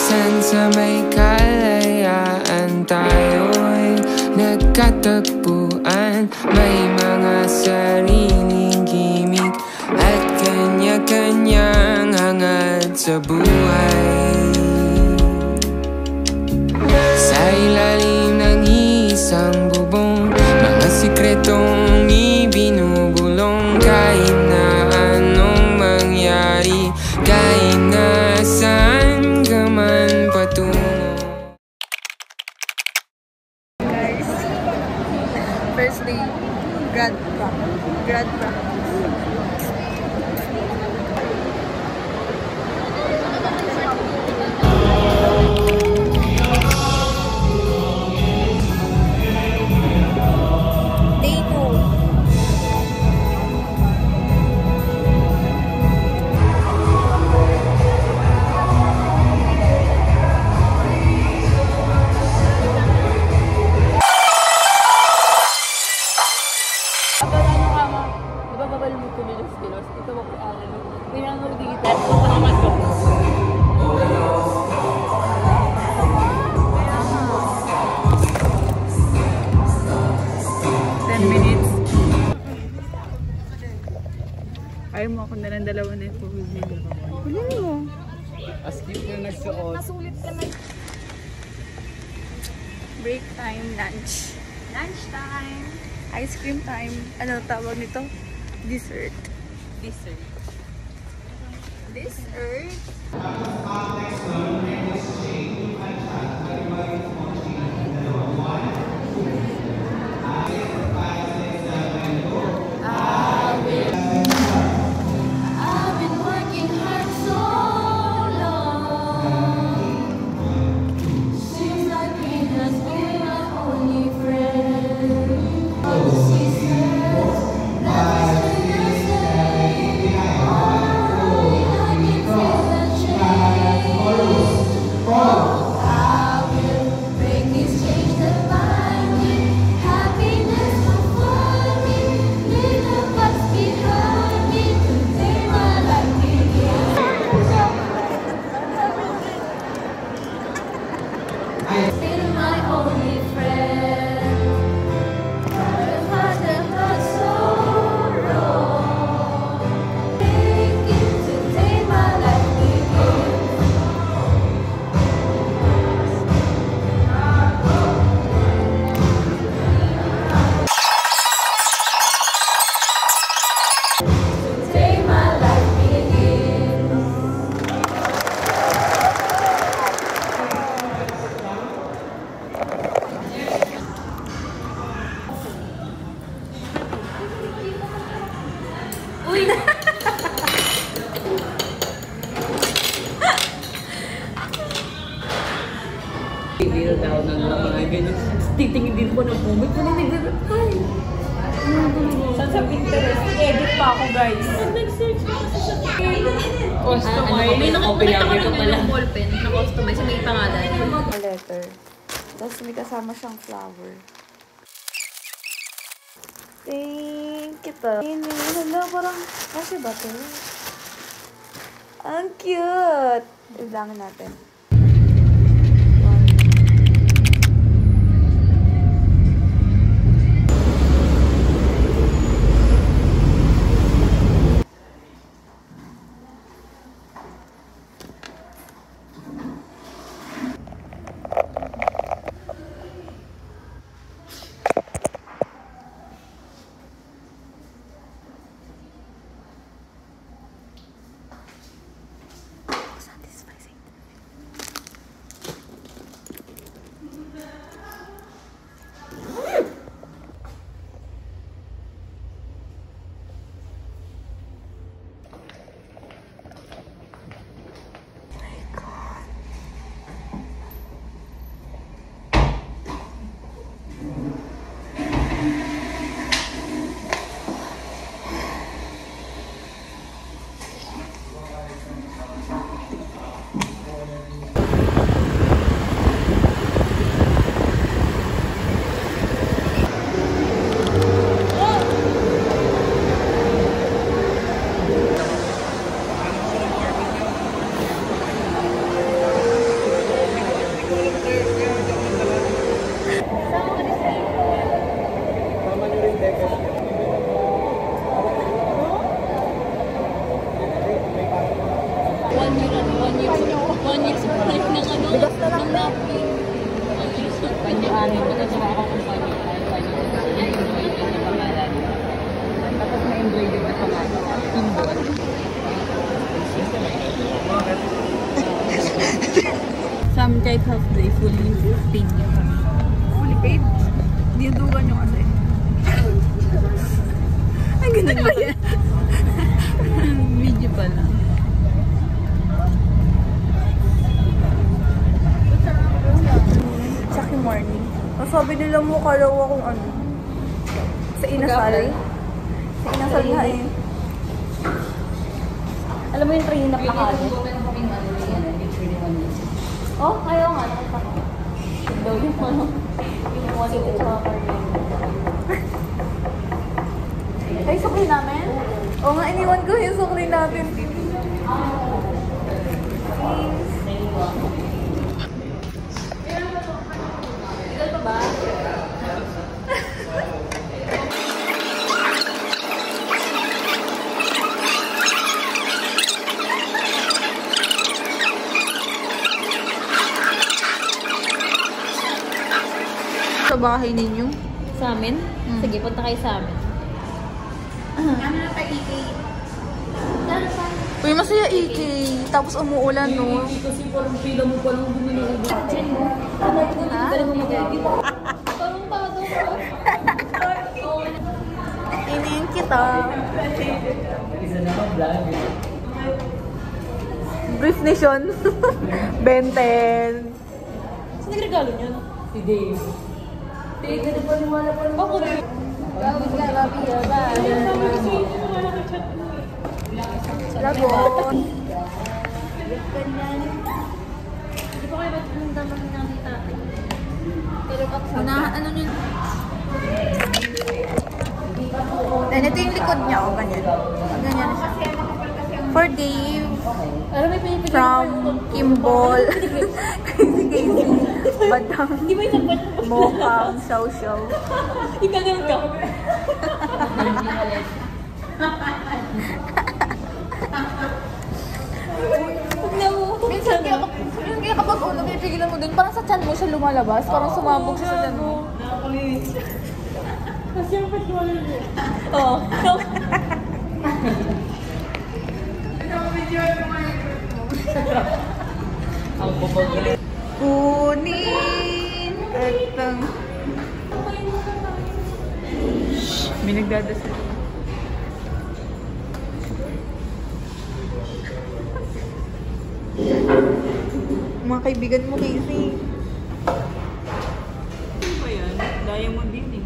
Minsan sa may kalayaan tayo'y nagkatagpuan. May mga sariling gimik at kanya-kanyang hangad sa buhay. Sa ilalim ng isang bubong, mga sikretong ibinubulong. Kahit na anong mangyari, kahit na saan ka man patungo. Guys, first day, grad practice. Ayaw mo ako na lang dalawa na yung COVID nila. Huli mo. As cute na nagsuot. Nasulit ka na. Break time, lunch. Lunch time. Ice cream time. Ano tawag nito? Dessert. Dessert. Dessert. Hindi na daw ng mga ganyan. Titingin din ko ng bumit. Ano nagdadakay? Sa Pinterest, edit pa ako guys. Nag-search ko kasi sa Pinterest. Customize. May nakakulit ako ng ballpen na customize. May pangalan. A letter. Tapos may kasama siyang flower. Thank you to. Hala, parang kasi ba to? Ang cute! Ibilangin natin. Some kahit half day, fully paid niya kami. Fully paid? Dinudugan nyo kasi. Ang ganun ba yan? Video pala. Chucky morning. Ang sabi nila mo, kalaw akong ano. Sa inasal. Sa inasal nga eh. Alam mo yung train na plakado? Oh, ayaw nga. Nakita ko. Daw yung ano. Yung one with the Ay, sukli namin? Oo nga, iniwan ko yung sukli natin. Igal pa ba? Sa bahay ninyo? Sa amin? Sige, punta kayo sa amin. Uy, masaya EK. Tapos umuulan, no? Kasi parang pila mo pa lang buminuubos. Jen mo. Parang magagit. Parang tado ka. Inin kita. Isa na vlog. Brief Nation. Benten. Saan nagregalo niya? Si Dave. Dave, ganun pa niwala pa naman. Ako rin. Gawin ka, Gabi. Lagon. Hindi pa kayo ba't nung damang namin tatay? Pero kapag Ano nyo? Then, ito yung likod niya, o ganyan. Ganyan siya. For Dave, alam mo, pinipigil from Kimball, Crazy Casey, Badang, Hindi mo isapat. Mokang, Shaw. Ikagal ka. Minsan kaya kapag ulo, pipigilan mo dun, parang sa chan mo siya lumalabas, parang sumabog siya sa chan mo. Nakakalinis. Kasi yung pet ko lang yun. Oo. Ang bubag. Kunin at ang... May nagdadasal. Mga kaibigan mo, Casey. Ano ba yan? Diamond din eh.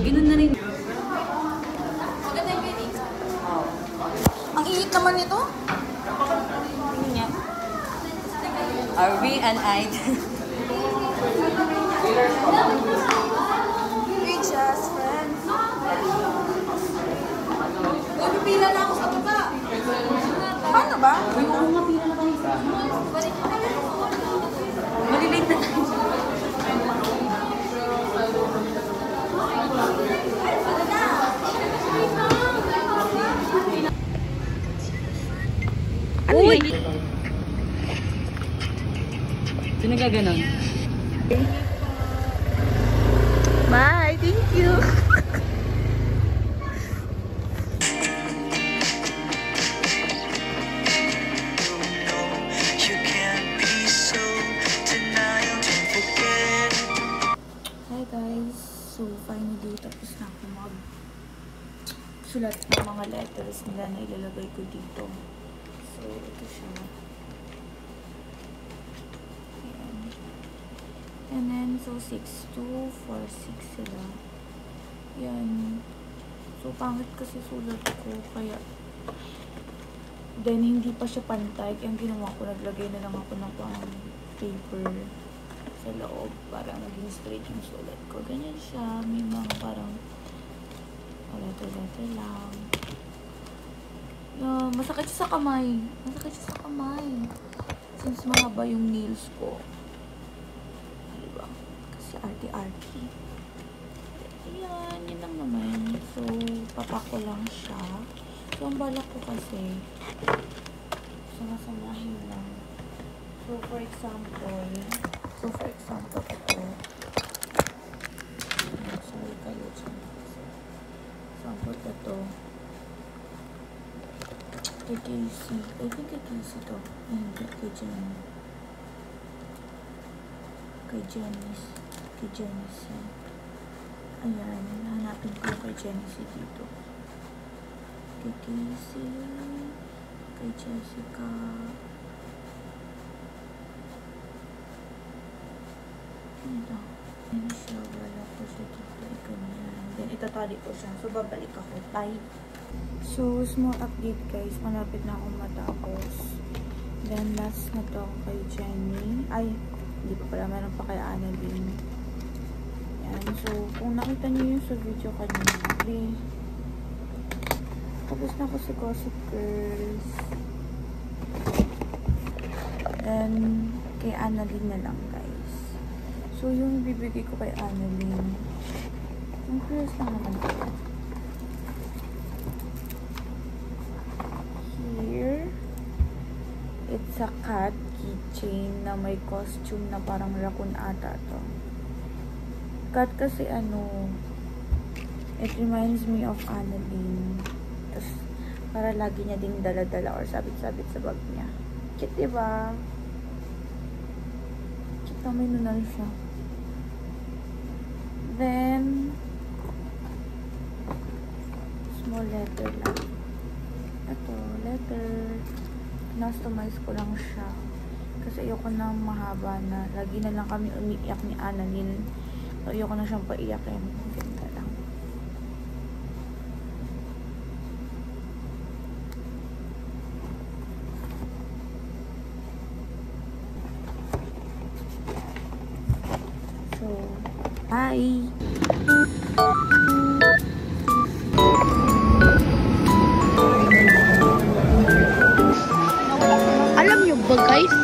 Ganun na rin. Ang init naman nito. Are we an I? We just friends. Pipila na ako sa baba. Paano ba? Uy, oo nga, pila na kayo. Malilate na tayo. Uy! Sino gaganon? Bye, thank you. Hi guys, so finally tapos na ako sulat ng mga letters nila na ilalagay ko dito. So ito siya. Ayan. And then so 6, 2, 4, 6 sila. Yan. So pangit kasi sulat ko kaya then hindi pa siya pantay. Kaya ang ginawa ko, naglagay na lang ako ng pang paper sa loob para maging straight yung sulat ko. Ganyan siya. May mga parang letter lang. Masakit siya sa kamay. Masakit siya sa kamay. Since mahaba yung nails ko. Diba? Kasi arty-arty. Ayan. Yun lang naman. So, papako lang siya. So, ang balak ko kasi sama-samahin lang. So, for example, ito. Sorry kayo dyan. Example, ito. Kay Casey. I think kay Casey to. Hindi, kay Jen. Kay Janice. Kay Janice. Ayan, hanapin ko kay Janice dito. Kay Casey. Kay Jessica. Ito. Ayan siya. Wala ko siya dito. Ganyan. Then, itatali ko siya. So, babalik ako. Bye! So, small update guys. Malapit na akong matapos. Then, last na to kay Jenny. Ay, hindi pa pala. Meron pa kay Annalyn. Yan. So, kung nakita niyo yung sa video kanina, please. Tapos na ako sa Gossip Girls. Then, kay Annalyn na lang guys. So, yung bibigay ko kay Annalyn, yung curious lang naman ko. Here, it's a cat keychain na may costume na parang raccoon ata to. Cat kasi it reminds me of Annalyn. Tapos, para lagi niya ding dala-dala or sabit-sabit sa bag niya. Cute, diba? Cute na may nunal siya. Then, small letter lang. Ito, letter. Customize ko lang siya. Kasi ayoko na mahaba na. Lagi na lang kami umiiyak ni Annalyn. So, ayoko na siyang paiyakin. Ganda lang. So, bye! Alam niyo ba guys?